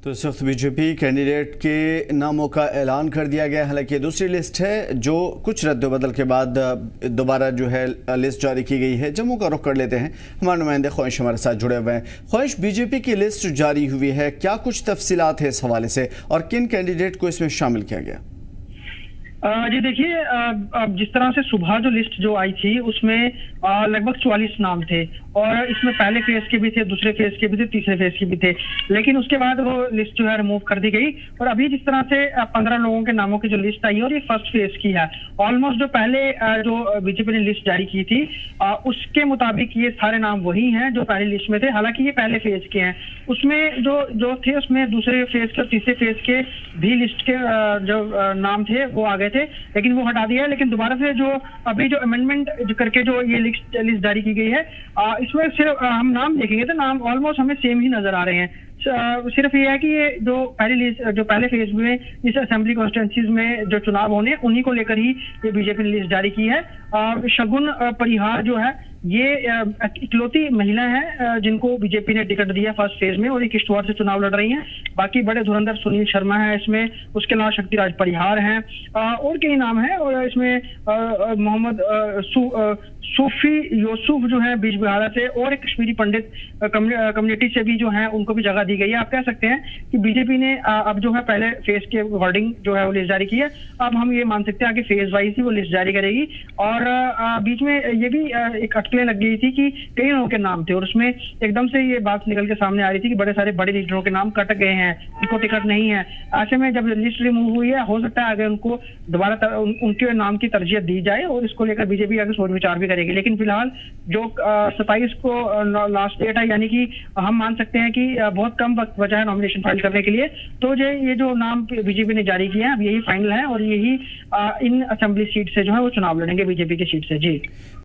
तो इस वक्त बीजेपी कैंडिडेट के नामों का ऐलान कर दिया गया है। हालांकि दूसरी लिस्ट है जो कुछ रद्द-बदल के बाद दोबारा जो है लिस्ट जारी की गई है। जम्मू का रुख कर लेते हैं, हमारे नुमाइंदे ख्वाहिश हमारे साथ जुड़े हुए हैं। ख्वाहिश, बीजेपी की लिस्ट जारी हुई है, क्या कुछ तफसीलात है इस हवाले से और किन कैंडिडेट को इसमें शामिल किया गया? जी देखिए, जिस तरह से सुबह जो लिस्ट जो आई थी उसमें लगभग 44 नाम थे और इसमें पहले फेज के भी थे, दूसरे फेज के भी थे, तीसरे फेज के भी थे, लेकिन उसके बाद वो लिस्ट जो है रिमूव कर दी गई और अभी जिस तरह से 15 लोगों के नामों की जो लिस्ट आई है और ये फर्स्ट फेज की है। ऑलमोस्ट जो पहले जो बीजेपी ने लिस्ट जारी की थी उसके मुताबिक ये सारे नाम वही हैं जो पहली लिस्ट में थे। हालांकि ये पहले फेज के हैं, उसमें जो थे उसमें दूसरे फेज के और तीसरे फेज के भी लिस्ट के जो नाम थे वो आ गए थे, लेकिन वो हटा दिया है। लेकिन दोबारा से जो अभी जो अमेंडमेंट करके जो ये लिस्ट जारी की गई है इसमें सिर्फ हम नाम देखेंगे तो नाम ऑलमोस्ट हमें सेम ही नजर आ रहे हैं। सिर्फ ये है कि ये जो पहले फेज में इस असेंबली कॉन्स्टिट्यूंसीज में जो चुनाव होने उन्हीं को लेकर ही ये बीजेपी ने लिस्ट जारी की है। शगुन परिहार जो है ये इकलौती महिला है जिनको बीजेपी ने टिकट दिया फर्स्ट फेज में और ये किश्तवाड़ से चुनाव लड़ रही हैं। बाकी बड़े धुरंधर सुनील शर्मा है इसमें, उसके अलावा शक्तिराज परिहार हैं और कई नाम हैं और इसमें मोहम्मद सूफी यूसुफ जो है बीज बिहारा से और एक कश्मीरी पंडित कम्युनिटी से भी जो है उनको भी जगह दी गई है। आप कह सकते हैं कि बीजेपी ने अब जो है पहले फेज के अकॉर्डिंग जो है वो लिस्ट जारी की है। अब हम ये मान सकते हैं कि फेज वाइज ही वो लिस्ट जारी करेगी और बीच में ये भी एक अटकलें लग गई थी कि कई लोगों के नाम थे और उसमें एकदम से ये बात निकल के सामने आ रही थी कि बड़े सारे बड़े लीडरों के नाम कट गए हैं, उनको टिकट नहीं है। ऐसे में जब लिस्ट रिमूव हुई है हो सकता है आगे उनको दोबारा उनके नाम की तरजीह दी जाए और इसको लेकर बीजेपी आगे सोच विचार भी करेगी। लेकिन फिलहाल जो 27 को लास्ट डेट है, यानी कि हम मान सकते हैं कि बहुत कम वक्त बचा है नॉमिनेशन फाइल करने के लिए, तो ये जो नाम बीजेपी ने जारी किया है अब यही फाइनल है और यही इन असेंबली सीट से जो है वो चुनाव लड़ेंगे बीजेपी की सीट से। जी।